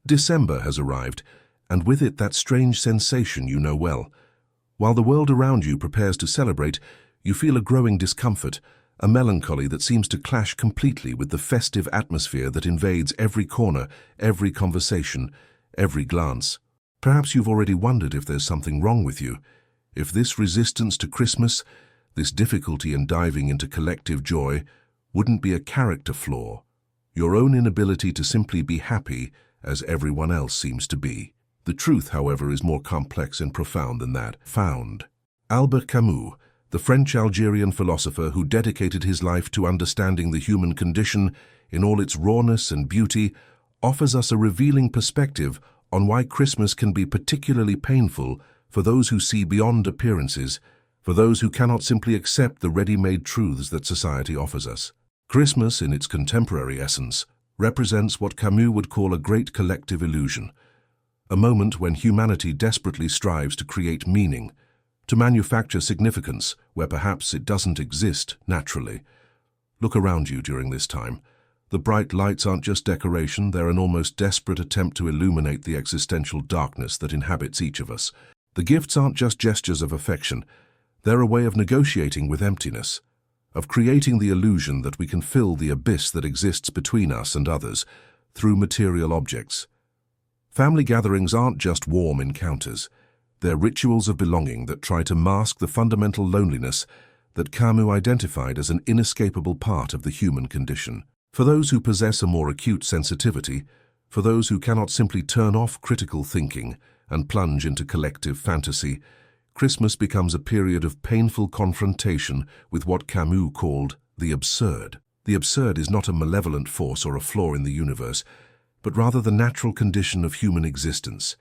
December has arrived, and with it that strange sensation you know well. While the world around you prepares to celebrate, you feel a growing discomfort, a melancholy that seems to clash completely with the festive atmosphere that invades every corner, every conversation, every glance. Perhaps you've already wondered if there's something wrong with you, if this resistance to Christmas, this difficulty in diving into collective joy, wouldn't be a character flaw, your own inability to simply be happy as everyone else seems to be. The truth, however, is more complex and profound than that. Albert Camus, the French-Algerian philosopher who dedicated his life to understanding the human condition in all its rawness and beauty, offers us a revealing perspective on why Christmas can be particularly painful for those who see beyond appearances, for those who cannot simply accept the ready-made truths that society offers us. Christmas, in its contemporary essence, represents what Camus would call a great collective illusion, a moment when humanity desperately strives to create meaning, to manufacture significance where perhaps it doesn't exist naturally. Look around you during this time. The bright lights aren't just decoration, they're an almost desperate attempt to illuminate the existential darkness that inhabits each of us. The gifts aren't just gestures of affection, they're a way of negotiating with emptiness, of creating the illusion that we can fill the abyss that exists between us and others through material objects. Family gatherings aren't just warm encounters, they're rituals of belonging that try to mask the fundamental loneliness that Camus identified as an inescapable part of the human condition. For those who possess a more acute sensitivity, for those who cannot simply turn off critical thinking and plunge into collective fantasy, Christmas becomes a period of painful confrontation with what Camus called the absurd. The absurd is not a malevolent force or a flaw in the universe, but rather the natural condition of human existence.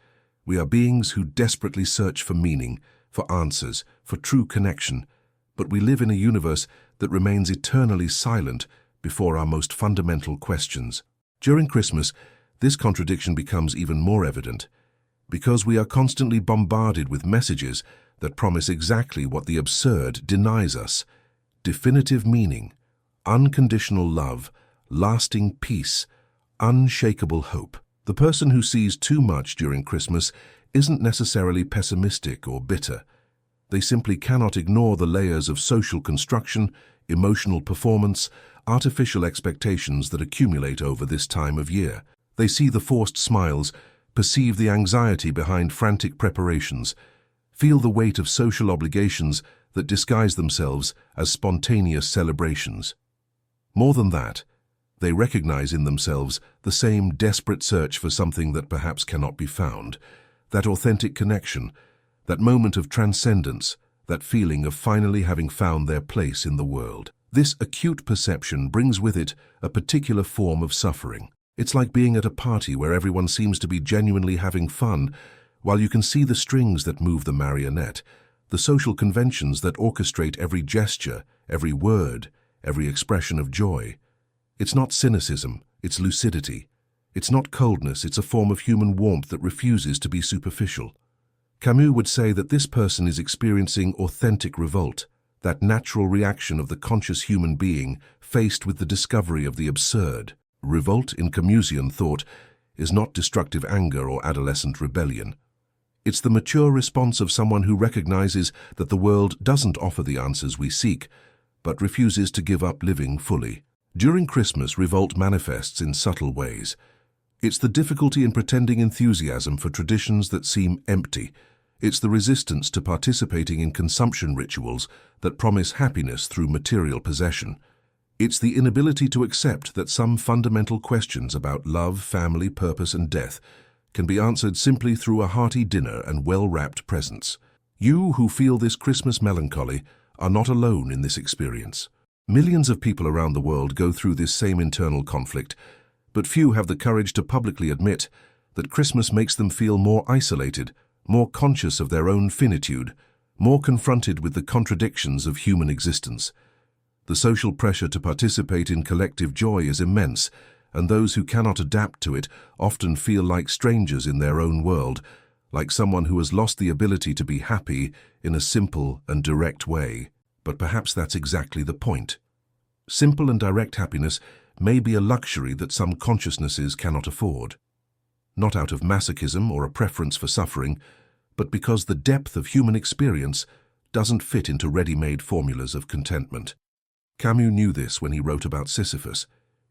We are beings who desperately search for meaning, for answers, for true connection, but we live in a universe that remains eternally silent before our most fundamental questions. During Christmas, this contradiction becomes even more evident, because we are constantly bombarded with messages that promise exactly what the absurd denies us: definitive meaning, unconditional love, lasting peace, unshakable hope. The person who sees too much during Christmas isn't necessarily pessimistic or bitter. They simply cannot ignore the layers of social construction, emotional performance, artificial expectations that accumulate over this time of year. They see the forced smiles, perceive the anxiety behind frantic preparations, feel the weight of social obligations that disguise themselves as spontaneous celebrations. More than that, they recognize in themselves the same desperate search for something that perhaps cannot be found, that authentic connection, that moment of transcendence, that feeling of finally having found their place in the world. This acute perception brings with it a particular form of suffering. It's like being at a party where everyone seems to be genuinely having fun, while you can see the strings that move the marionette, the social conventions that orchestrate every gesture, every word, every expression of joy. It's not cynicism, it's lucidity. It's not coldness, it's a form of human warmth that refuses to be superficial. Camus would say that this person is experiencing authentic revolt, that natural reaction of the conscious human being faced with the discovery of the absurd. Revolt, in Camusian thought, is not destructive anger or adolescent rebellion. It's the mature response of someone who recognizes that the world doesn't offer the answers we seek, but refuses to give up living fully. During Christmas, revolt manifests in subtle ways. It's the difficulty in pretending enthusiasm for traditions that seem empty. It's the resistance to participating in consumption rituals that promise happiness through material possession. It's the inability to accept that some fundamental questions about love, family, purpose, and death can be answered simply through a hearty dinner and well-wrapped presents. You who feel this Christmas melancholy are not alone in this experience. Millions of people around the world go through this same internal conflict, but few have the courage to publicly admit that Christmas makes them feel more isolated, more conscious of their own finitude, more confronted with the contradictions of human existence. The social pressure to participate in collective joy is immense, and those who cannot adapt to it often feel like strangers in their own world, like someone who has lost the ability to be happy in a simple and direct way. But perhaps that's exactly the point. Simple and direct happiness may be a luxury that some consciousnesses cannot afford. not out of masochism or a preference for suffering, but because the depth of human experience doesn't fit into ready-made formulas of contentment. Camus knew this when he wrote about Sisyphus,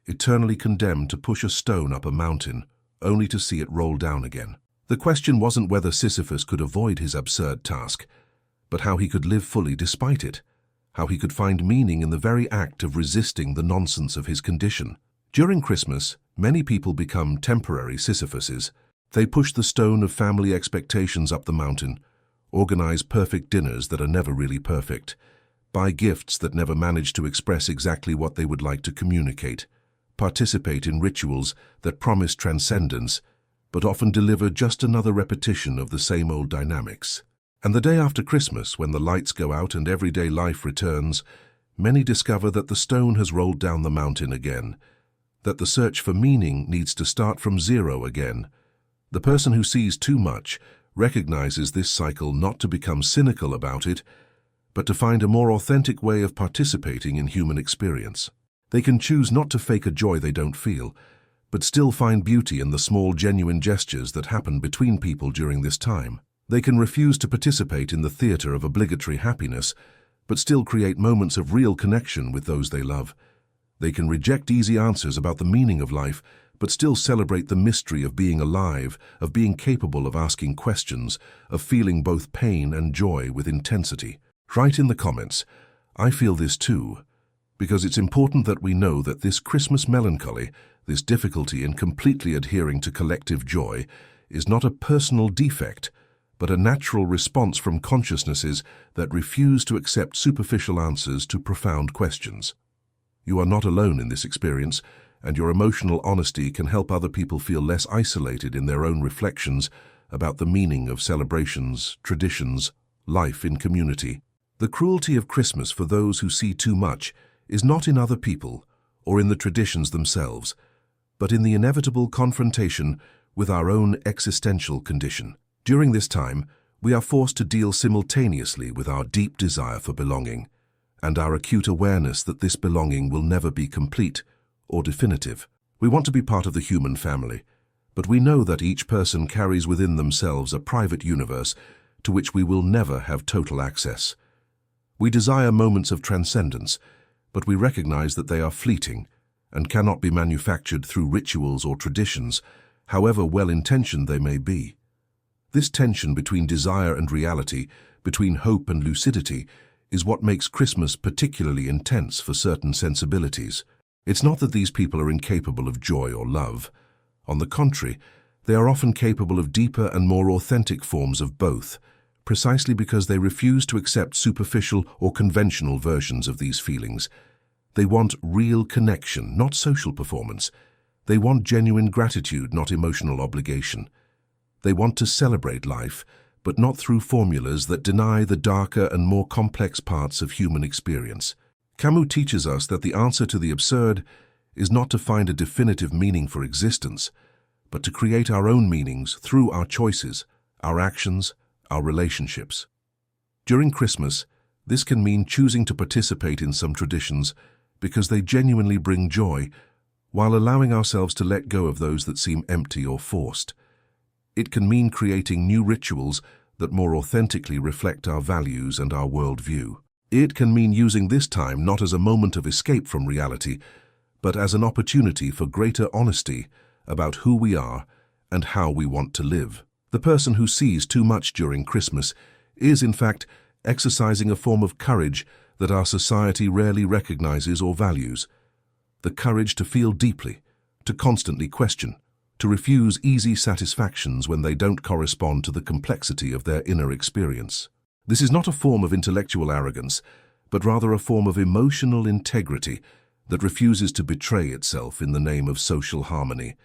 eternally condemned to push a stone up a mountain, only to see it roll down again. The question wasn't whether Sisyphus could avoid his absurd task, but how he could live fully despite it, how he could find meaning in the very act of resisting the nonsense of his condition. During Christmas, many people become temporary Sisyphuses. They push the stone of family expectations up the mountain, organize perfect dinners that are never really perfect, buy gifts that never manage to express exactly what they would like to communicate, participate in rituals that promise transcendence, but often deliver just another repetition of the same old dynamics. And the day after Christmas, when the lights go out and everyday life returns, many discover that the stone has rolled down the mountain again, that the search for meaning needs to start from zero again. The person who sees too much recognizes this cycle not to become cynical about it, but to find a more authentic way of participating in human experience. They can choose not to fake a joy they don't feel, but still find beauty in the small, genuine gestures that happen between people during this time. They can refuse to participate in the theater of obligatory happiness, but still create moments of real connection with those they love. They can reject easy answers about the meaning of life, but still celebrate the mystery of being alive, of being capable of asking questions, of feeling both pain and joy with intensity. Write in the comments, "I feel this too," because it's important that we know that this Christmas melancholy, this difficulty in completely adhering to collective joy, is not a personal defect, but a natural response from consciousnesses that refuse to accept superficial answers to profound questions. You are not alone in this experience, and your emotional honesty can help other people feel less isolated in their own reflections about the meaning of celebrations, traditions, life in community. The cruelty of Christmas for those who see too much is not in other people or in the traditions themselves, but in the inevitable confrontation with our own existential condition. During this time, we are forced to deal simultaneously with our deep desire for belonging and our acute awareness that this belonging will never be complete or definitive. We want to be part of the human family, but we know that each person carries within themselves a private universe to which we will never have total access. We desire moments of transcendence, but we recognize that they are fleeting and cannot be manufactured through rituals or traditions, however well-intentioned they may be. This tension between desire and reality, between hope and lucidity, is what makes Christmas particularly intense for certain sensibilities. It's not that these people are incapable of joy or love. On the contrary, they are often capable of deeper and more authentic forms of both, precisely because they refuse to accept superficial or conventional versions of these feelings. They want real connection, not social performance. They want genuine gratitude, not emotional obligation. They want to celebrate life, but not through formulas that deny the darker and more complex parts of human experience. Camus teaches us that the answer to the absurd is not to find a definitive meaning for existence, but to create our own meanings through our choices, our actions, our relationships. During Christmas, this can mean choosing to participate in some traditions because they genuinely bring joy, while allowing ourselves to let go of those that seem empty or forced. It can mean creating new rituals that more authentically reflect our values and our worldview. It can mean using this time not as a moment of escape from reality, but as an opportunity for greater honesty about who we are and how we want to live. The person who sees too much during Christmas is, in fact, exercising a form of courage that our society rarely recognizes or values. The courage to feel deeply, to constantly question, to refuse easy satisfactions when they don't correspond to the complexity of their inner experience. This is not a form of intellectual arrogance, but rather a form of emotional integrity that refuses to betray itself in the name of social harmony.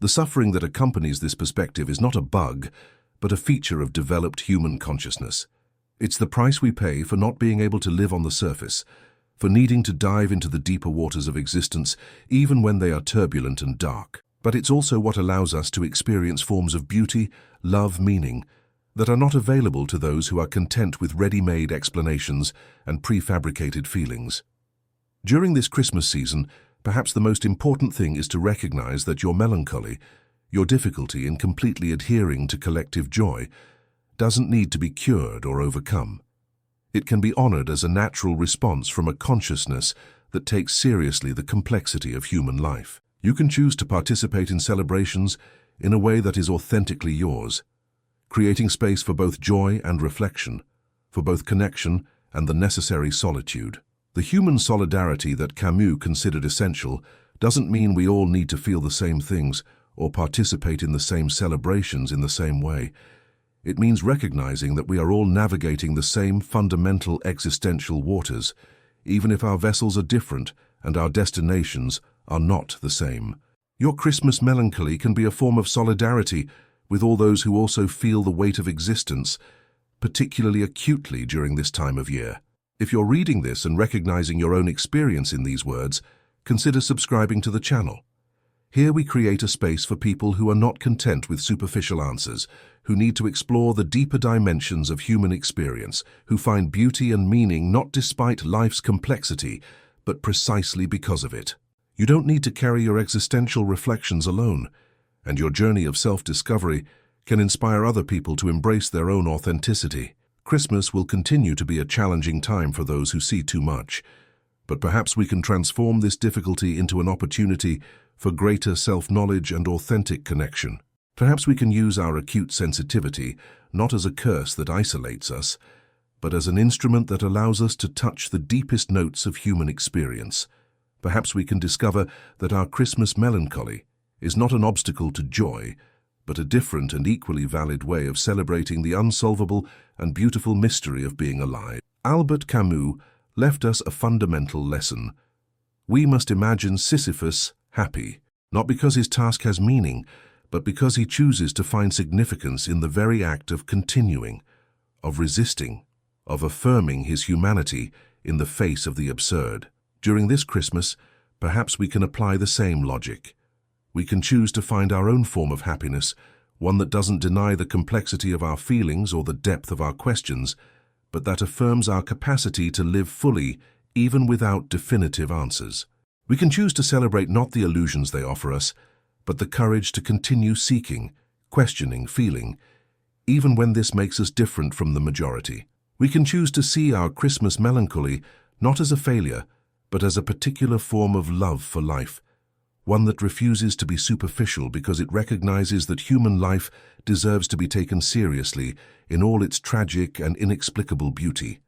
The suffering that accompanies this perspective is not a bug, but a feature of developed human consciousness. It's the price we pay for not being able to live on the surface, for needing to dive into the deeper waters of existence, even when they are turbulent and dark. But it's also what allows us to experience forms of beauty, love, meaning, that are not available to those who are content with ready-made explanations and prefabricated feelings. During this Christmas season, perhaps the most important thing is to recognize that your melancholy, Your difficulty in completely adhering to collective joy doesn't need to be cured or overcome. It can be honored as a natural response from a consciousness that takes seriously the complexity of human life. You can choose to participate in celebrations in a way that is authentically yours, creating space for both joy and reflection, for both connection and the necessary solitude. The human solidarity that Camus considered essential doesn't mean we all need to feel the same things or participate in the same celebrations in the same way. It means recognizing that we are all navigating the same fundamental existential waters, even if our vessels are different and our destinations are not the same. Your Christmas melancholy can be a form of solidarity with all those who also feel the weight of existence, particularly acutely during this time of year. If you're reading this and recognizing your own experience in these words, consider subscribing to the channel. Here we create a space for people who are not content with superficial answers, who need to explore the deeper dimensions of human experience, who find beauty and meaning not despite life's complexity, but precisely because of it. You don't need to carry your existential reflections alone, and your journey of self-discovery can inspire other people to embrace their own authenticity. Christmas will continue to be a challenging time for those who see too much, but perhaps we can transform this difficulty into an opportunity for greater self-knowledge and authentic connection. Perhaps we can use our acute sensitivity not as a curse that isolates us, but as an instrument that allows us to touch the deepest notes of human experience. Perhaps we can discover that our Christmas melancholy is not an obstacle to joy, but a different and equally valid way of celebrating the unsolvable and beautiful mystery of being alive. Albert Camus left us a fundamental lesson. We must imagine Sisyphus happy, not because his task has meaning, but because he chooses to find significance in the very act of continuing, of resisting, of affirming his humanity in the face of the absurd. During this Christmas, perhaps we can apply the same logic. We can choose to find our own form of happiness, one that doesn't deny the complexity of our feelings or the depth of our questions, but that affirms our capacity to live fully, even without definitive answers. We can choose to celebrate not the illusions they offer us, but the courage to continue seeking, questioning, feeling, even when this makes us different from the majority. We can choose to see our Christmas melancholy not as a failure, but as a particular form of love for life, one that refuses to be superficial because it recognizes that human life deserves to be taken seriously in all its tragic and inexplicable beauty.